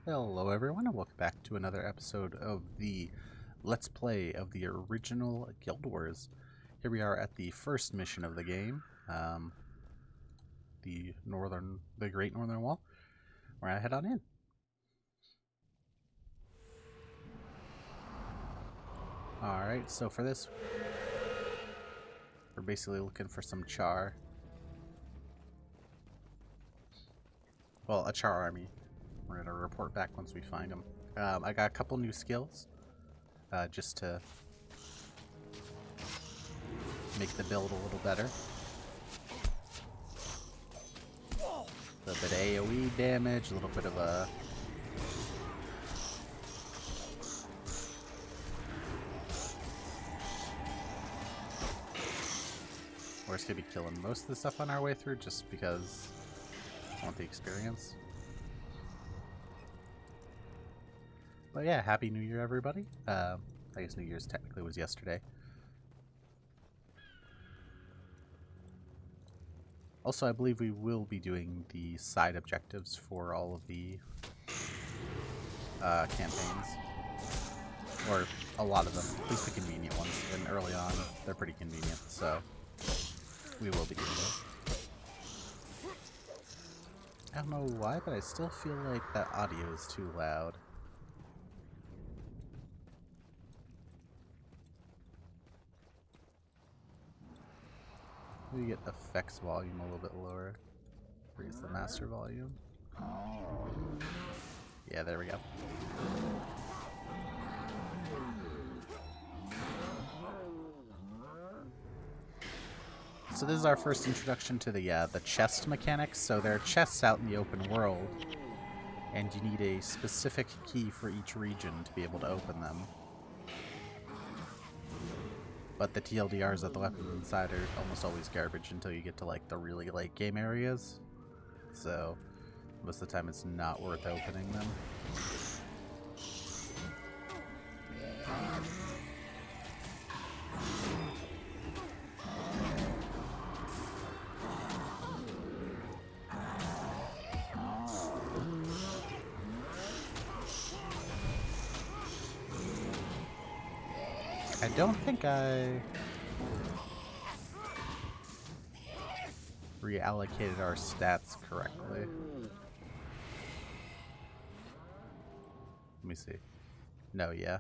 Hello everyone and welcome back to another episode of the Let's Play of the original Guild Wars. Here we are at the first mission of the game, the Great Northern Wall. We're gonna head on in. Alright, so for this, we're basically looking for some Charr. Well, a Charr army. We're gonna report back once we find them. I got a couple new skills, just to make the build a little better. A little bit of AoE damage, a little bit of a we're just gonna be killing most of the stuff on our way through just because I want the experience. But yeah, Happy New Year, everybody. I guess New Year's technically was yesterday. Also, I believe we will be doing the side objectives for all of the campaigns. Or a lot of them, at least the convenient ones. And early on, they're pretty convenient, so we will be doing those. I don't know why, but I still feel like that audio is too loud. Maybe get effects volume a little bit lower. Raise the master volume. Yeah, there we go. So this is our first introduction to the chest mechanics. So there are chests out in the open world, and you need a specific key for each region to be able to open them. But the TLDRs of the weapons inside are almost always garbage until you get to like the really late game areas. So most of the time it's not worth opening them. I don't think I reallocated our stats correctly. Let me see. No, yeah.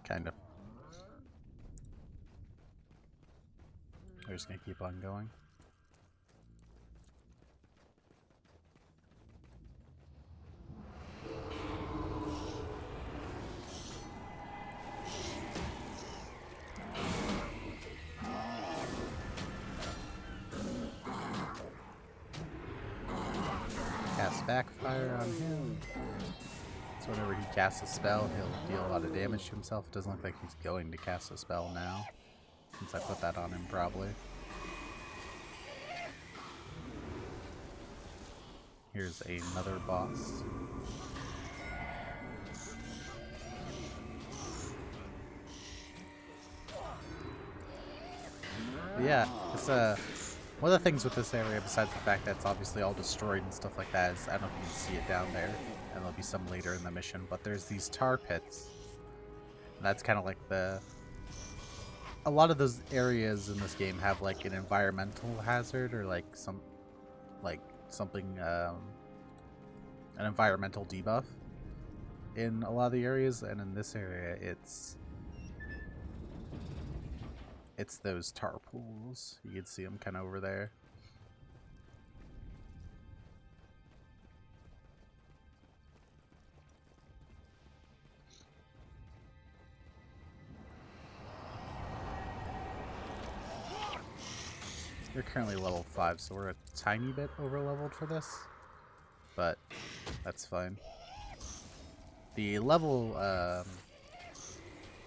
Kind of. We're just gonna keep on going. Cast backfire on him. So whenever he casts a spell, he'll deal a lot of damage to himself. It doesn't look like he's going to cast a spell now, since I put that on him probably. Here's another boss. But yeah, it's one of the things with this area, besides the fact that it's obviously all destroyed and stuff like that, is I don't know if you can see it down there, and there'll be some later in the mission, but there's these tar pits. And that's kind of like a lot of those areas in this game have like an environmental hazard or like something, an environmental debuff in a lot of the areas, and in this area it's those tar pools. You can see them kind of over there. We're currently level 5, so we're a tiny bit over-leveled for this, but that's fine. The level,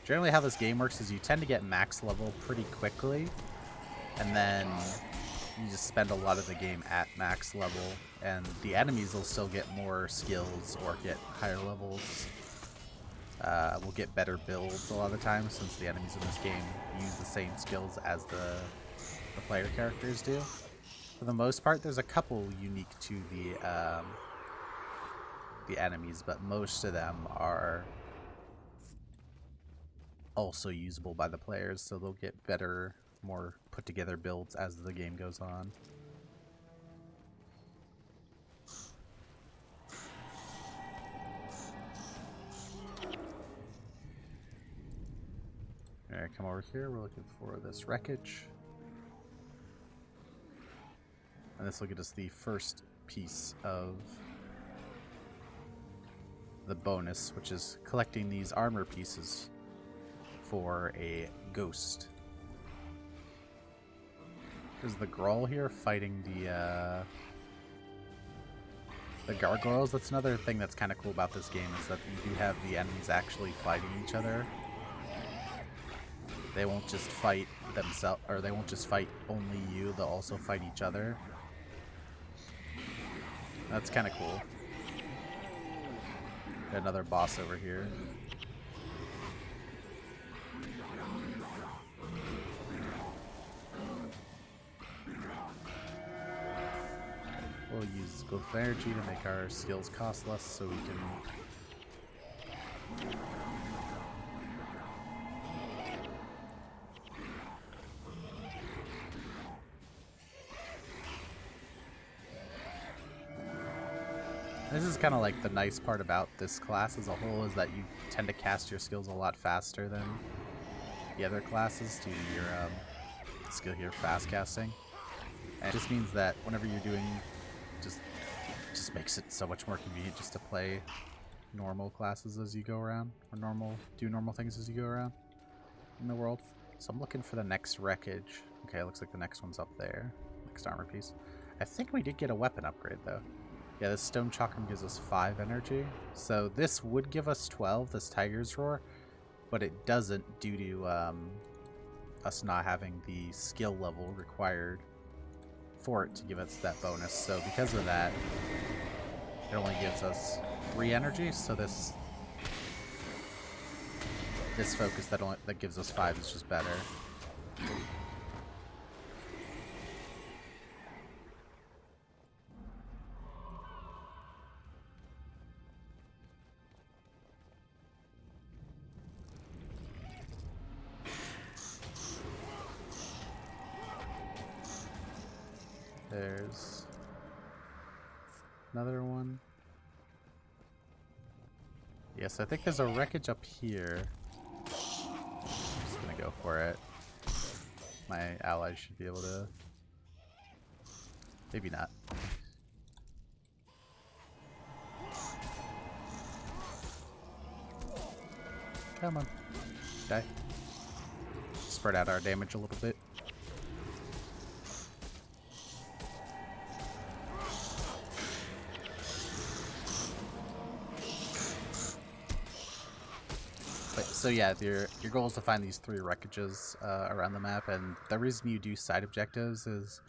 generally how this game works is you tend to get max level pretty quickly, and then you just spend a lot of the game at max level, and the enemies will still get more skills or get higher levels. We'll get better builds a lot of the time, since the enemies in this game use the same skills as the player characters do. For the most part, there's a couple unique to the enemies, but most of them are also usable by the players, so they'll get better, more put together builds as the game goes on. Alright, come over here. We're looking for this wreckage. And this will get us the first piece of the bonus, which is collecting these armor pieces for a ghost. There's the Grawl here fighting the gargoyles. That's another thing that's kind of cool about this game, is that you do have the enemies actually fighting each other. They won't just fight themselves, or they won't just fight only you, they'll also fight each other. That's kind of cool. Got another boss over here. We'll use Glyph Energy to make our skills cost less so we can... This is kind of like the nice part about this class as a whole, is that you tend to cast your skills a lot faster than the other classes due to your skill here, fast casting. And it just means that whenever you're doing, just makes it so much more convenient just to play normal classes as you go around, or do normal things as you go around in the world. So I'm looking for the next wreckage. Okay, it looks like the next one's up there. Next armor piece. I think we did get a weapon upgrade though. Yeah, this stone chakram gives us 5 energy. So this would give us 12, this Tiger's Roar, but it doesn't due to us not having the skill level required for it to give us that bonus. So because of that, it only gives us 3 energy. So this focus that gives us 5 is just better. There's another one. Yes, I think there's a wreckage up here. I'm just gonna go for it. My allies should be able to. Maybe not. Come on. Die. Spread out our damage a little bit. So yeah, your goal is to find these 3 wreckages around the map, and the reason you do side objectives is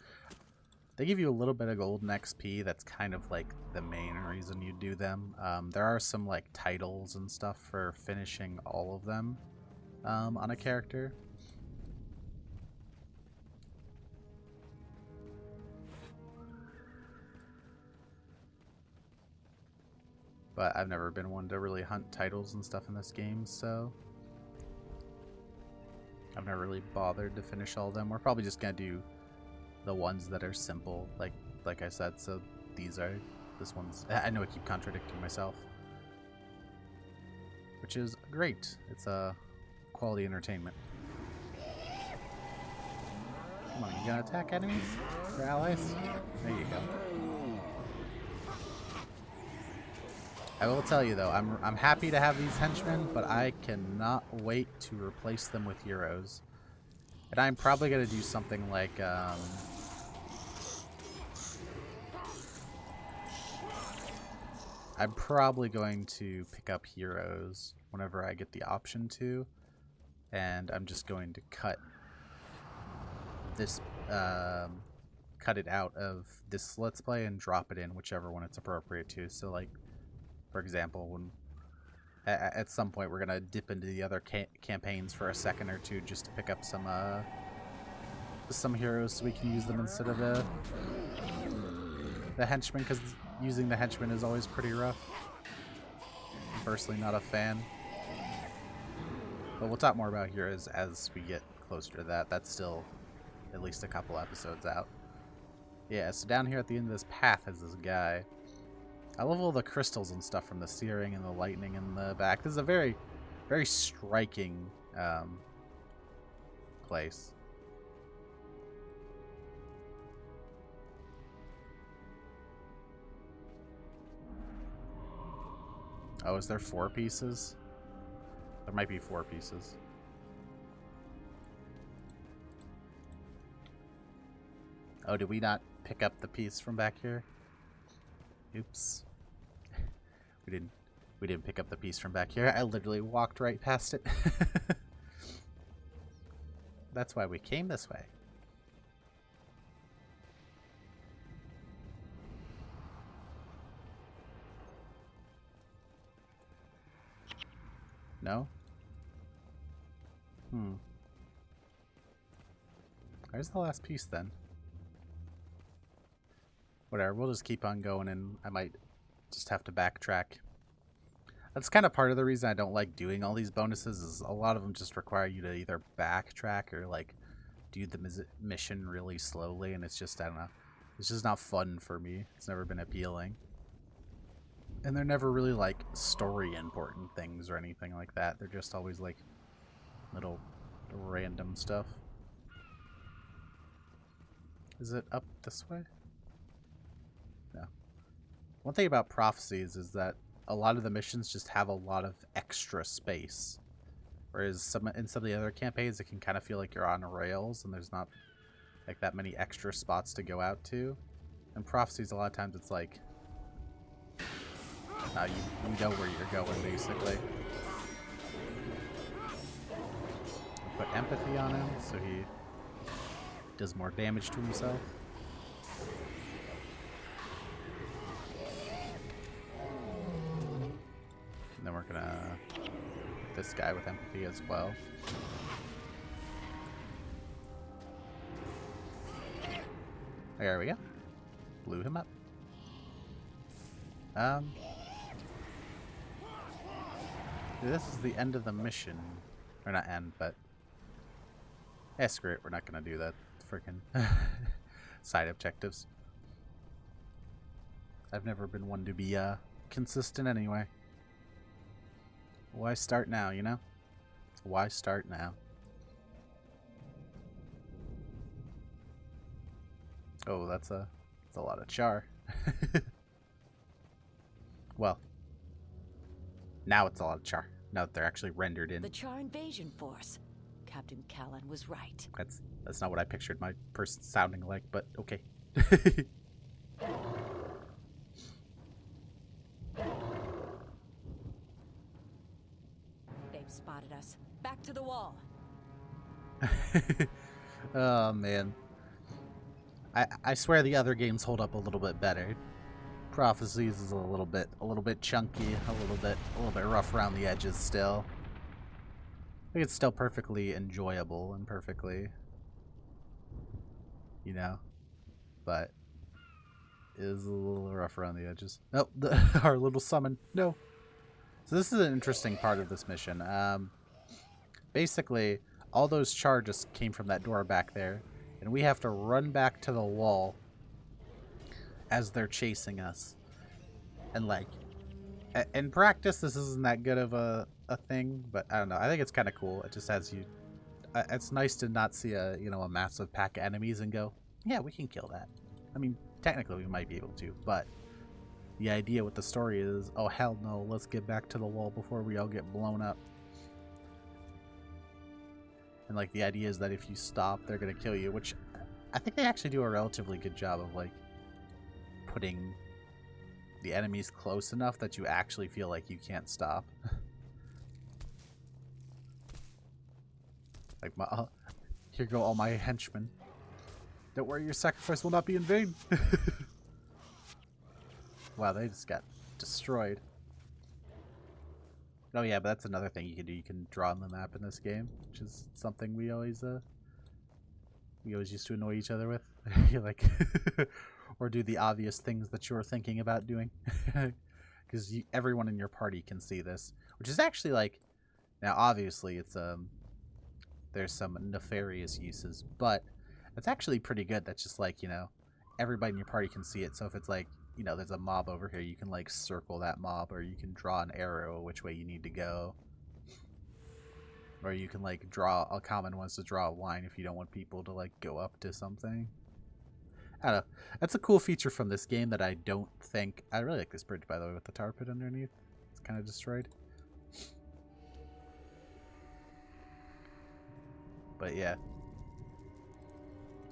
they give you a little bit of gold and XP. That's kind of like the main reason you do them. There are some like titles and stuff for finishing all of them on a character. But I've never been one to really hunt titles and stuff in this game, so I've never really bothered to finish all of them. We're probably just gonna do the ones that are simple, like I said. So this one's. I know I keep contradicting myself, which is great. It's a quality entertainment. Come on, you gonna attack enemies or allies? There you go. I will tell you though, I'm happy to have these henchmen, but I cannot wait to replace them with heroes. And I'm probably gonna do something like I'm probably going to pick up heroes whenever I get the option to, and I'm just going to cut this cut it out of this Let's Play and drop it in whichever one it's appropriate to. So like, for example, when at some point we're gonna dip into the other campaigns for a second or two just to pick up some heroes so we can use them instead of the henchmen, because using the henchmen is always pretty rough. personally not a fan. But we'll talk more about here as we get closer to that. That's still at least a couple episodes out. Yeah, so down here at the end of this path is this guy. I love all the crystals and stuff from the searing and the lightning in the back. This is a very, very striking place. Oh, is there 4 pieces? There might be 4 pieces. Oh, did we not pick up the piece from back here? Oops. We didn't pick up the piece from back here. I literally walked right past it. That's why we came this way. No? Where's the last piece then? Whatever, we'll just keep on going and I might just have to backtrack. That's kind of part of the reason I don't like doing all these bonuses, is a lot of them just require you to either backtrack or like do the mission really slowly, and it's just, I don't know, it's just not fun for me. It's never been appealing. And they're never really like story important things or anything like that. They're just always like little random stuff. Is it up this way? No. One thing about Prophecies is that a lot of the missions just have a lot of extra space. Whereas in some of the other campaigns, it can kind of feel like you're on rails and there's not like that many extra spots to go out to. In Prophecies, a lot of times it's like, you know where you're going, basically. Put empathy on him so he does more damage to himself. And then we're gonna hit this guy with empathy as well. There we go. Blew him up. This is the end of the mission. Or not end, but yeah, screw it. We're not gonna do that. Freaking side objectives. I've never been one to be consistent anyway. Why start now, you know? Why start now? Oh, that's a lot of Charr. Well, now it's a lot of Charr. Now that they're actually rendered in. The Charr invasion force. Captain Callan was right. That's not what I pictured my person sounding like, but okay. They've spotted us. Back to the wall. Oh man. I swear the other games hold up a little bit better. Prophecies is a little bit chunky, a little bit rough around the edges still. I think it's still perfectly enjoyable and perfectly, you know, but it is a little rough around the edges. Oh, our little summon. No. So this is an interesting part of this mission. Basically, all those Charr just came from that door back there, and we have to run back to the wall as they're chasing us. And like, in practice, this isn't that good of a thing, but I don't know. I think it's kind of cool. It just has you. It's nice to not see a massive pack of enemies and go, yeah, we can kill that. I mean, technically we might be able to, but the idea with the story is, oh hell no, let's get back to the wall before we all get blown up. And like the idea is that if you stop, they're gonna kill you, which I think they actually do a relatively good job of like putting the enemies close enough that you actually feel like you can't stop. Like here go all my henchmen. Don't worry, your sacrifice will not be in vain. Wow, they just got destroyed. Oh yeah, but that's another thing you can do. You can draw on the map in this game, which is something we always used to annoy each other with. You're like, or do the obvious things that you're thinking about doing. because everyone in your party can see this, which is actually like, now obviously it's there's some nefarious uses, but it's actually pretty good. That's just like, everybody in your party can see it. So if it's like, there's a mob over here, you can like circle that mob, or you can draw an arrow which way you need to go. Or you can like draw, a common one's to draw a line if you don't want people to like go up to something. I don't know. That's a cool feature from this game that I don't think... I really like this bridge, by the way, with the tar pit underneath. It's kind of destroyed. But yeah.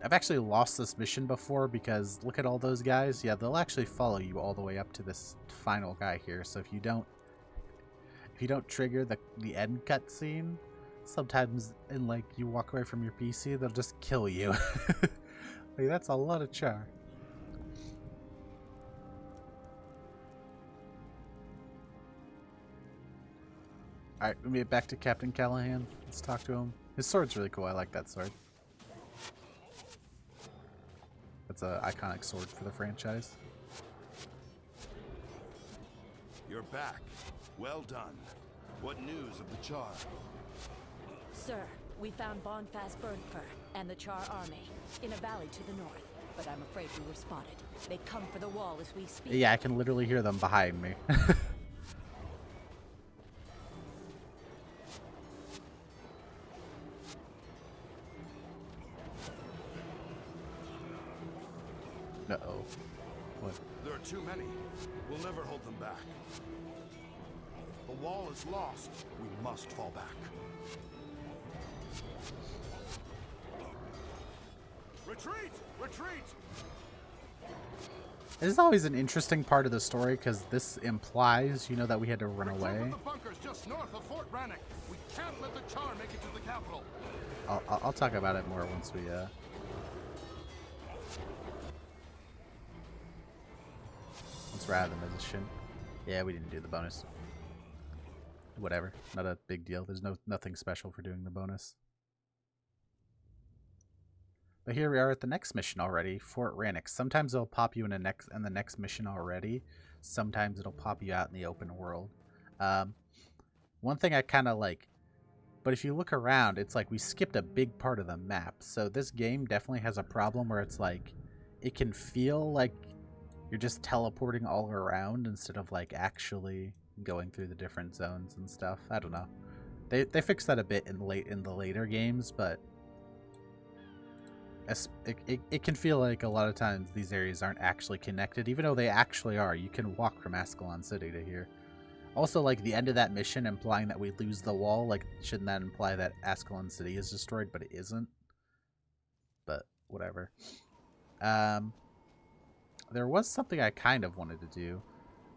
I've actually lost this mission before because look at all those guys. Yeah, they'll actually follow you all the way up to this final guy here. So if you don't trigger the end cutscene, sometimes in like you walk away from your PC, they'll just kill you. Like, that's a lot of Charr. Alright, we get back to Captain Callahan. Let's talk to him. His sword's really cool. I like that sword. That's an iconic sword for the franchise. You're back. Well done. What news of the Charr? Sir, we found Bonfast Burnfur and the Charr army in a valley to the north, but I'm afraid we were spotted. They come for the wall as we speak. Yeah, I can literally hear them behind me. Uh-oh. What? There are too many. We'll never hold them back. The wall is lost. We must fall back. Retreat! Retreat! This is always an interesting part of the story because this implies, that we had to run away. The bunkers just north of Fort Rannoch. We can't let the Charr make it to the capital. I'll talk about it more once we once we're out of the mission. Yeah, we didn't do the bonus. Whatever, not a big deal. There's nothing special for doing the bonus. But here we are at the next mission already, Fort Rannoch. Sometimes it'll pop you in the next mission already. Sometimes it'll pop you out in the open world. One thing I kind of like, but if you look around, it's like we skipped a big part of the map. So this game definitely has a problem where it's like, it can feel like you're just teleporting all around instead of like actually going through the different zones and stuff. I don't know. They fixed that a bit in the later games, but it can feel like a lot of times these areas aren't actually connected, even though they actually are. You can walk from Ascalon City to here. Also, like the end of that mission implying that we lose the wall, like shouldn't that imply that Ascalon City is destroyed, but it isn't? But whatever. There was something I kind of wanted to do.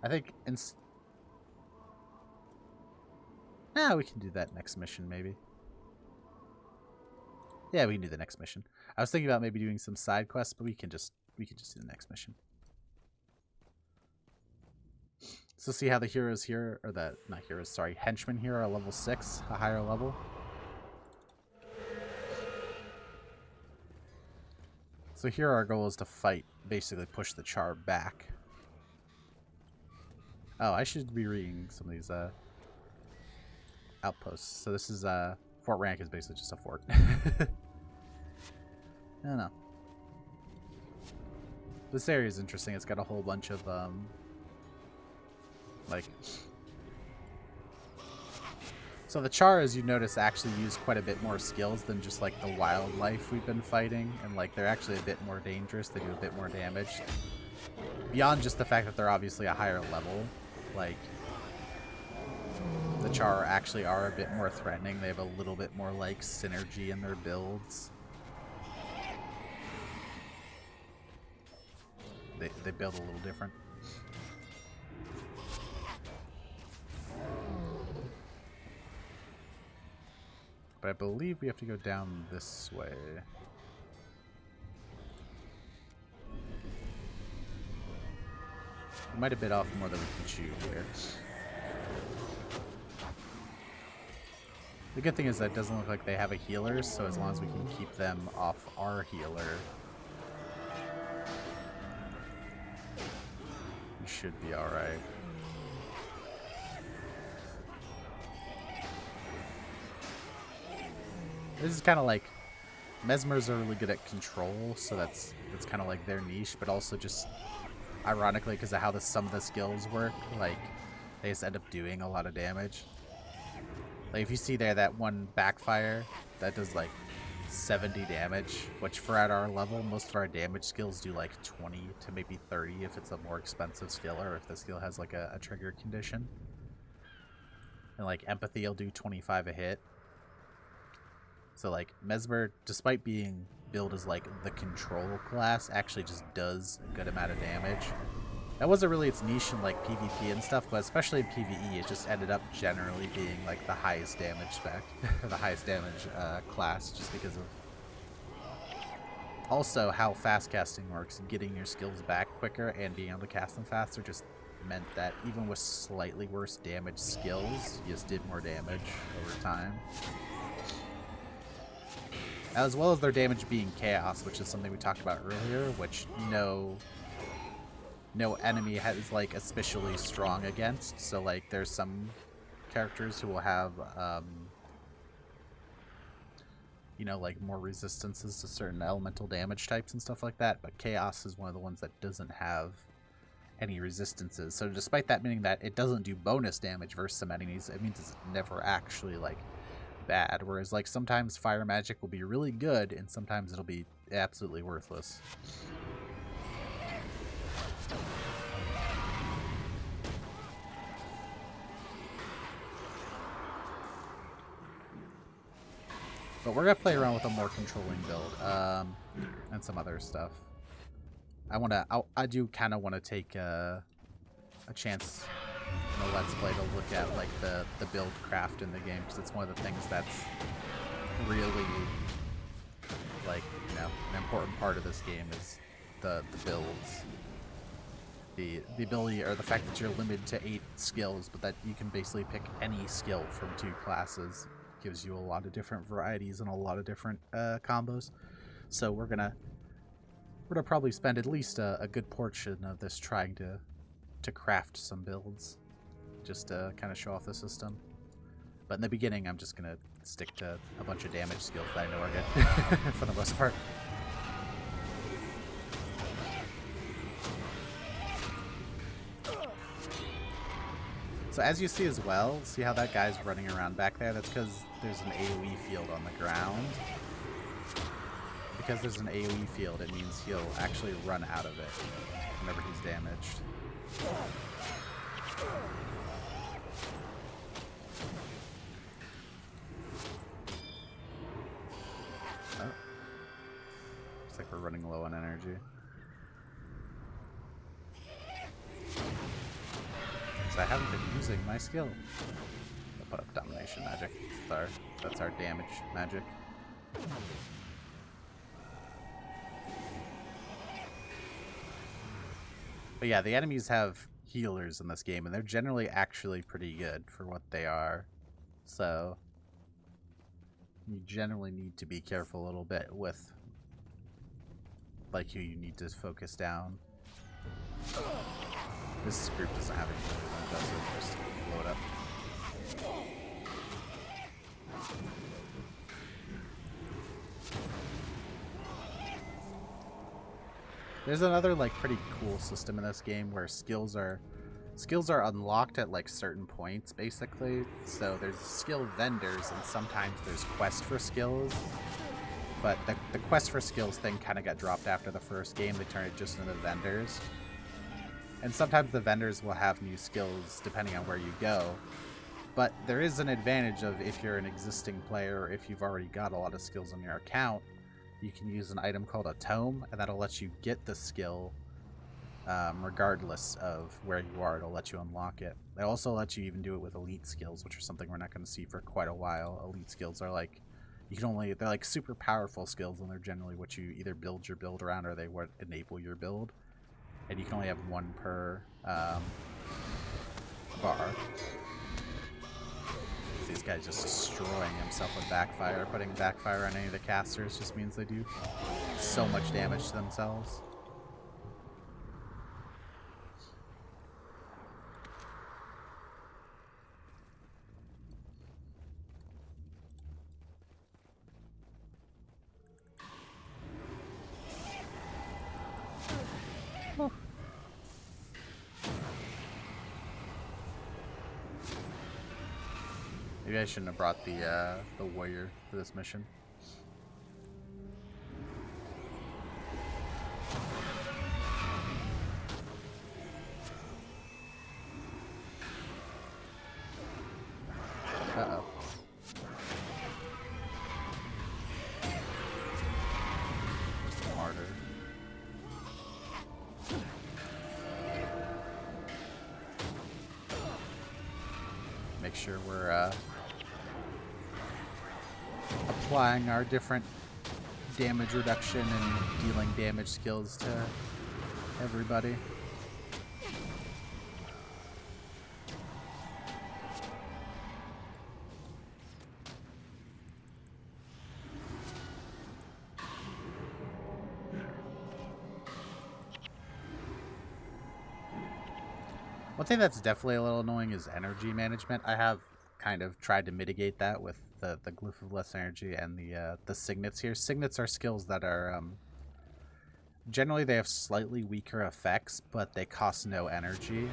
I think we can do that next mission maybe. Yeah, we can do the next mission. I was thinking about maybe doing some side quests, but we can just do the next mission. So see how the heroes here, or the, not heroes, sorry, henchmen here are level 6, a higher level. So here our goal is to fight, basically push the Charr back. Oh, I should be reading some of these outposts. So this is Fort Rannoch is basically just a fort. I don't know. This area is interesting. It's got a whole bunch of so the Charr, as you notice, actually use quite a bit more skills than just like the wildlife we've been fighting, and like they're actually a bit more dangerous. They do a bit more damage. Beyond just the fact that they're obviously a higher level, like the Charr actually are a bit more threatening. They have a little bit more like synergy in their builds. They build a little different. But I believe we have to go down this way. We might have bit off more than we can chew here. The good thing is that it doesn't look like they have a healer, so as long as we can keep them off our healer, we should be alright. This is kind of like Mesmers are really good at control, so that's kind of like their niche, but also just ironically because of how some of the skills work, like they just end up doing a lot of damage. Like if you see there that one backfire that does like 70 damage, which for at our level, most of our damage skills do like 20 to maybe 30 if it's a more expensive skill or if the skill has like a trigger condition. And like empathy will do 25 a hit. So like Mesmer, despite being billed as like the control class, actually just does a good amount of damage. That wasn't really its niche in like PvP and stuff, but especially in PvE, it just ended up generally being like the highest damage spec, or the highest damage class, just because of also how fast casting works. Getting your skills back quicker and being able to cast them faster just meant that even with slightly worse damage skills, you just did more damage over time. As well as their damage being chaos, which is something we talked about earlier, which no enemy is like especially strong against. So like there's some characters who will have you know, like more resistances to certain elemental damage types and stuff like that, but chaos is one of the ones that doesn't have any resistances. So despite that meaning that it doesn't do bonus damage versus some enemies, it means it's never actually like bad. Whereas like sometimes fire magic will be really good and sometimes it'll be absolutely worthless. But we're gonna play around with a more controlling build, and some other stuff. I do kind of want to take a chance in the Let's Play to look at like the build craft in the game, because it's one of the things that's really like, you know, an important part of this game is the builds. The ability, or the fact that you're limited to 8 skills, but that you can basically pick any skill from 2 classes, gives you a lot of different varieties and a lot of different combos. So we're gonna probably spend at least a good portion of this trying to craft some builds, just to kind of show off the system. But in the beginning, I'm just gonna stick to a bunch of damage skills that I know are good for the most part. So as you see as well, see how that guy's running around back there? That's because there's an AoE field on the ground. Because there's an AoE field, it means he'll actually run out of it whenever he's damaged. Oh. Looks like we're running low on energy. I haven't been using my skill. I'll put up domination magic. That's our damage magic. But yeah, the enemies have healers in this game, and they're generally actually pretty good for what they are. So you generally need to be careful a little bit with like who you need to focus down. This group doesn't have any movement, does it? Just blow it up. There's another like pretty cool system in this game where skills are unlocked at like certain points, basically. So there's skill vendors, and sometimes there's quests for skills. But the quest for skills thing kind of got dropped after the first game. They turned it just into vendors. And sometimes the vendors will have new skills depending on where you go. But there is an advantage of if you're an existing player, or if you've already got a lot of skills on your account, you can use an item called a tome, and that'll let you get the skill regardless of where you are. It'll let you unlock it. They also let you even do it with elite skills, which are something we're not going to see for quite a while. Elite skills are like, they're like super powerful skills, and they're generally what you either build your build around, or they what enable your build. And you can only have one per bar. These guys just destroying himself with backfire. Putting backfire on any of the casters just means they do so much damage to themselves. Maybe I shouldn't have brought the warrior for this mission. Uh-oh. Just a martyr. Make sure we're applying our different damage reduction and dealing damage skills to everybody. One thing that's definitely a little annoying is energy management. I have kind of tried to mitigate that with the glyph of less energy and the signets here. Signets are skills that are generally they have slightly weaker effects, but they cost no energy.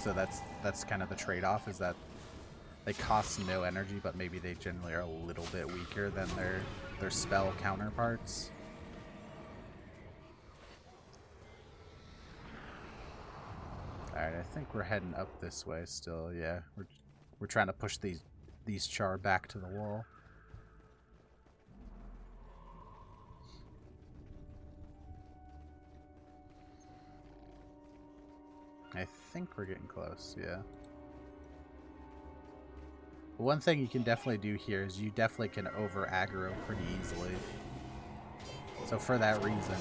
So that's kind of the trade-off, is that they cost no energy, but maybe they generally are a little bit weaker than their spell counterparts. Alright, I think we're heading up this way still, yeah. We're trying to push these Charr back to the wall. I think we're getting close, yeah. One thing you can definitely do here is you definitely can over aggro pretty easily. So for that reason,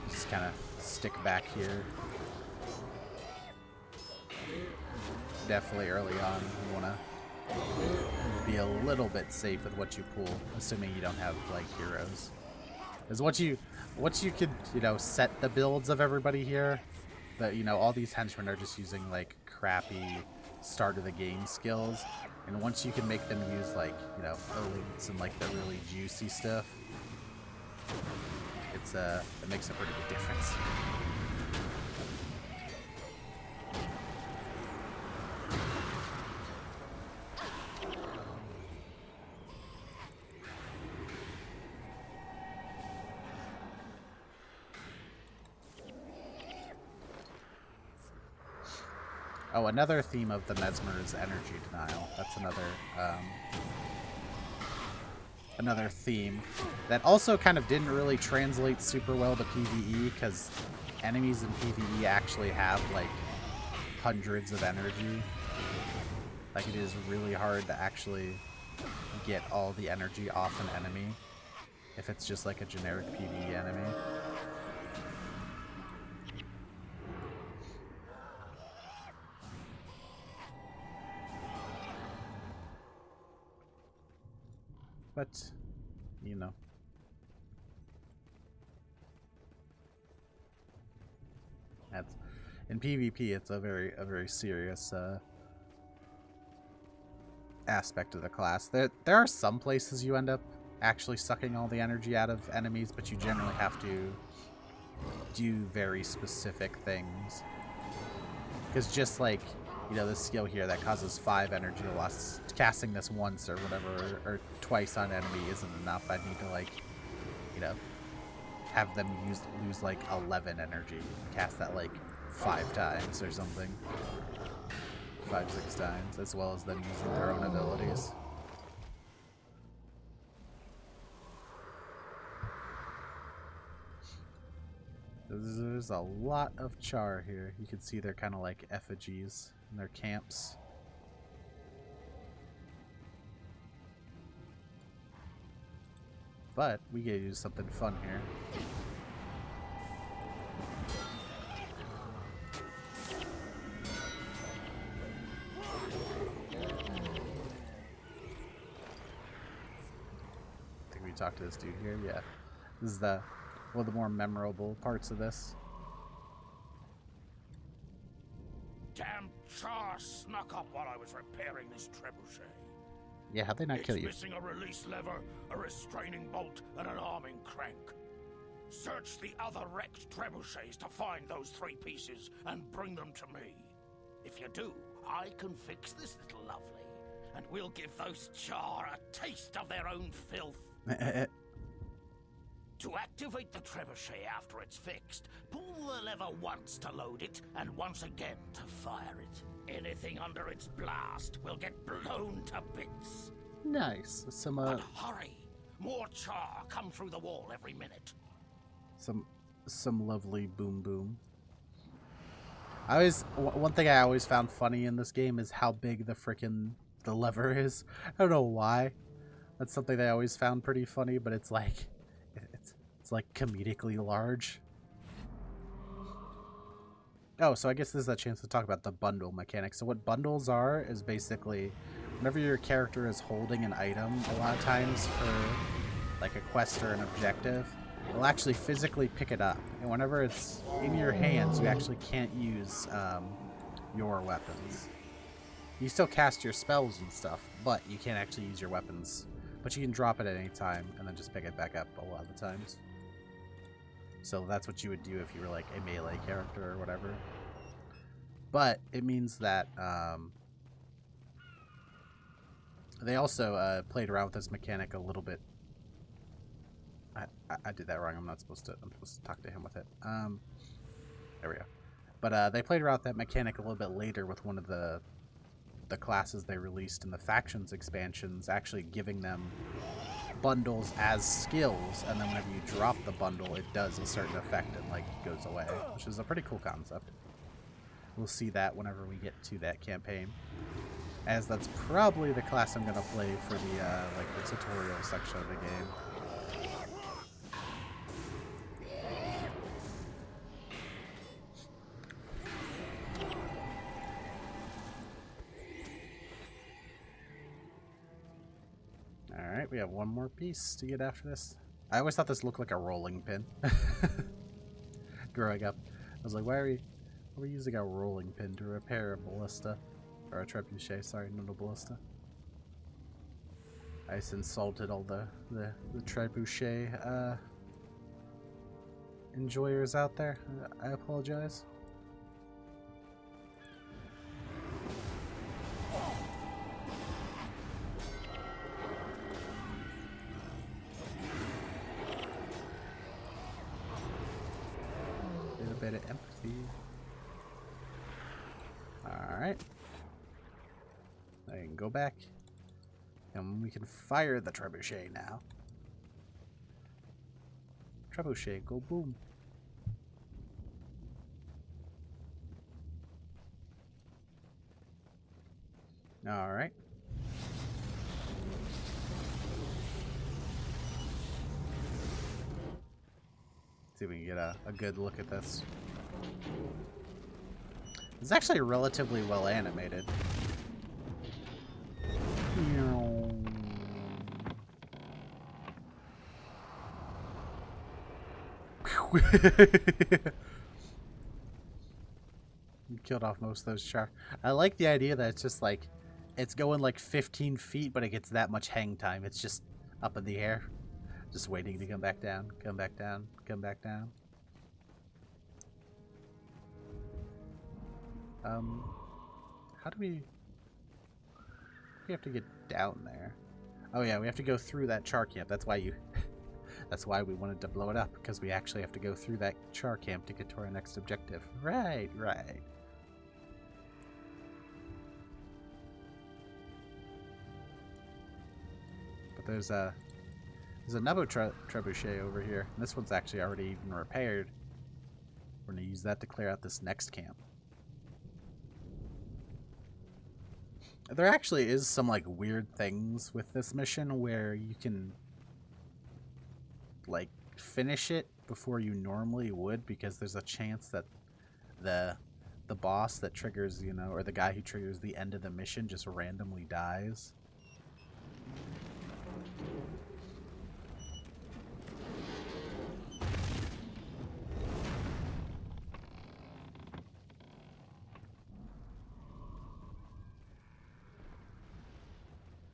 just kind of stick back here. Definitely early on, you want to be a little bit safe with what you pull, assuming you don't have like heroes. Because once you could, you know, set the builds of everybody here, that, you know, all these henchmen are just using like crappy start of the game skills, and once you can make them use like, you know, elites and like the really juicy stuff, it's it makes a pretty big difference. Oh, another theme of the Mesmer is energy denial. That's another theme that also kind of didn't really translate super well to PvE, because enemies in PvE actually have like hundreds of energy. Like, it is really hard to actually get all the energy off an enemy if it's just like a generic PvE enemy. But, you know. That's, in PvP, it's a very serious aspect of the class. There are some places you end up actually sucking all the energy out of enemies, but you generally have to do very specific things. Because just like, you know, this skill here that causes 5 energy loss, casting this once or whatever, or twice on enemy isn't enough. I need to, like, you know, have them lose like 11 energy, cast that like 5 times or something. 5-6 times, as well as them using their own abilities. There's a lot of Charr here. You can see they're kind of like effigies in their camps. But we gotta do something fun here. I think we talked to this dude here. Yeah, this is one of the more memorable parts of this. Damn Charr snuck up while I was repairing this trebuchet. Yeah, how'd they not kill you? It's missing a release lever, a restraining bolt, and an arming crank. Search the other wrecked trebuchets to find those 3 pieces and bring them to me. If you do, I can fix this little lovely. and we'll give those Charr a taste of their own filth. To activate the trebuchet after it's fixed, pull the lever once to load it, and once again to fire it. Anything under its blast will get blown to bits. Nice. But hurry! More Charr come through the wall every minute. Some lovely boom boom. One thing I always found funny in this game is how big the lever is. I don't know why. That's something that I always found pretty funny, but it's like like comedically large. Oh, so I guess this is a chance to talk about the bundle mechanic. So what bundles are is basically whenever your character is holding an item, a lot of times for like a quest or an objective, it'll actually physically pick it up. And whenever it's in your hands, you actually can't use your weapons. You still cast your spells and stuff, but you can't actually use your weapons. But you can drop it at any time and then just pick it back up a lot of the times. So that's what you would do if you were like a melee character or whatever. But it means that they also played around with this mechanic a little bit. I did that wrong. I'm supposed to talk to him with it. There we go. But they played around with that mechanic a little bit later with one of the classes they released in the factions expansions, actually giving them bundles as skills, and then whenever you drop the bundle, it does a certain effect and like goes away, which is a pretty cool concept. We'll see that whenever we get to that campaign, as that's probably the class I'm gonna play for the like the tutorial section of the game. Alright, we have one more piece to get after this. I always thought this looked like a rolling pin. Growing up. I was like, why are we using a rolling pin to repair a ballista? Or a trebuchet, sorry, not a ballista. I just insulted all the trebuchet enjoyers out there. I apologize. Bit of empathy. Alright. I can go back. And we can fire the trebuchet now. Trebuchet, go boom. Alright. See if we can get a good look at this. It's actually relatively well animated. You killed off most of those Charr. I like the idea that it's just like, it's going like 15 feet, but it gets that much hang time. It's just up in the air. Just waiting to come back down, come back down, come back down. How do we have to get down there? Oh yeah, we have to go through that Charr camp. That's why that's why we wanted to blow it up, because we actually have to go through that Charr camp to get to our next objective. Right. But there's another trebuchet over here. And this one's actually already even repaired. We're going to use that to clear out this next camp. There actually is some like weird things with this mission where you can like finish it before you normally would, because there's a chance that the boss that triggers, you know, or the guy who triggers the end of the mission just randomly dies.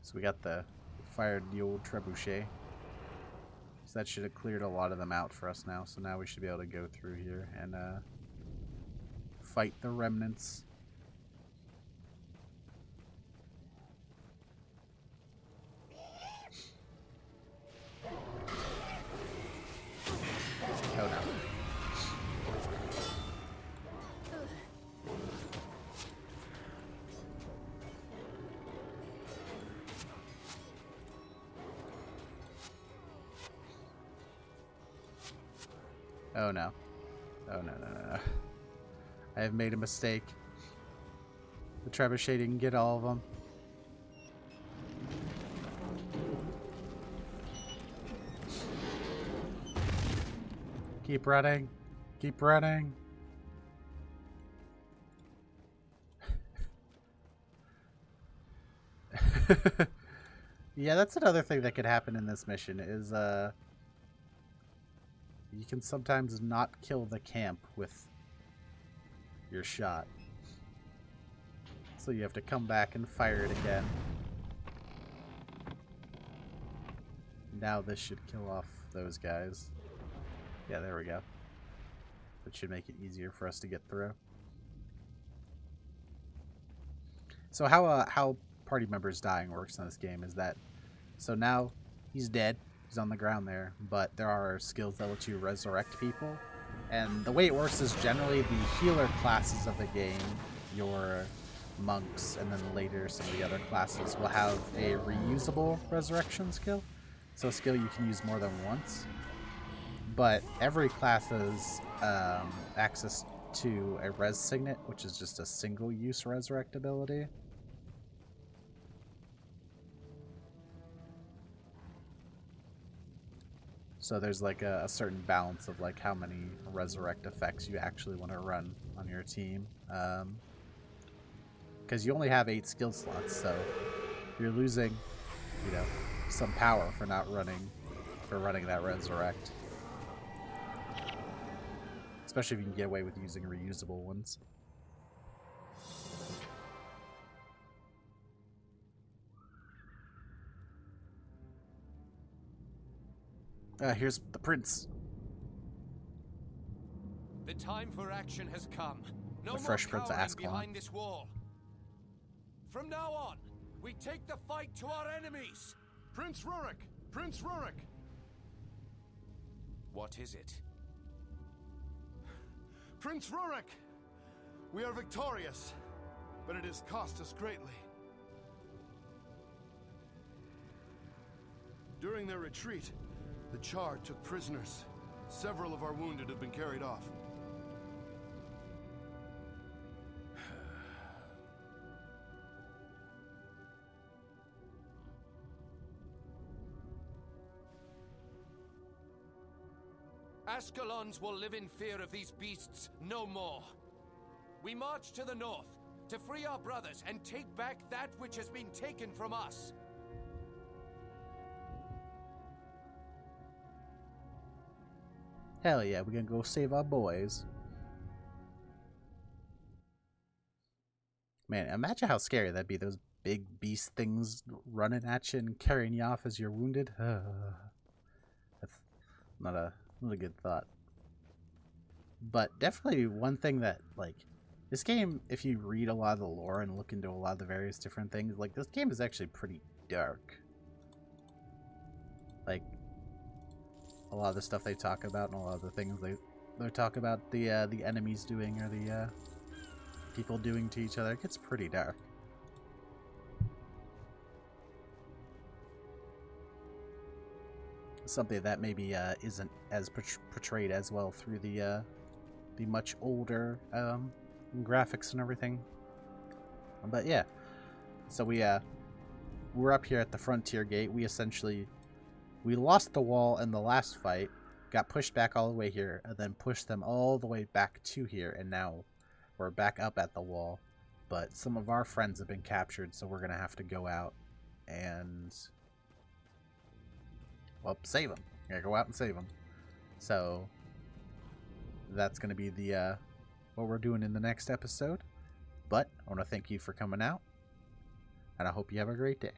So we got fired the old trebuchet. So that should have cleared a lot of them out for us now. So now we should be able to go through here and fight the remnants. Oh no. Oh no, no, no, no. I have made a mistake. The trebuchet didn't get all of them. Keep running. Keep running. Yeah, that's another thing that could happen in this mission is you can sometimes not kill the camp with your shot. So you have to come back and fire it again. Now this should kill off those guys. Yeah, there we go. That should make it easier for us to get through. So how party members dying works in this game is that, so now he's dead, he's on the ground there, but there are skills that let you resurrect people, and the way it works is generally the healer classes of the game, your monks, and then later some of the other classes will have a reusable resurrection skill, so a skill you can use more than once, but every class has access to a res signet, which is just a single use resurrect ability. So there's like a certain balance of like how many resurrect effects you actually want to run on your team. Because you only have 8 skill slots, so you're losing, you know, some power for not running, for running that resurrect. Especially if you can get away with using reusable ones. Here's the prince. The time for action has come. No The more Fresh Prince of cowering Ascalon. behind this wall. From now on, we take the fight to our enemies. Prince Rurik! Prince Rurik! What is it? Prince Rurik! We are victorious, but it has cost us greatly. During their retreat, the Charr took prisoners. Several of our wounded have been carried off. Ascalons will live in fear of these beasts no more. We march to the north to free our brothers and take back that which has been taken from us. Hell yeah, we're gonna go save our boys. Man, imagine how scary that'd be, those big beast things running at you and carrying you off as you're wounded. That's not a good thought. But definitely one thing that, like, this game, if you read a lot of the lore and look into a lot of the various different things, like, this game is actually pretty dark. Like, a lot of the stuff they talk about and a lot of the things they talk about the enemies doing or the people doing to each other, it gets pretty dark. Something that maybe isn't as portrayed as well through the much older graphics and everything. But yeah, so we're up here at the frontier gate. We lost the wall in the last fight, got pushed back all the way here, and then pushed them all the way back to here, and now we're back up at the wall. But some of our friends have been captured, so we're gonna have to go out and, well, save them. We're gonna go out and save them. So that's gonna be the what we're doing in the next episode. But I want to thank you for coming out, and I hope you have a great day.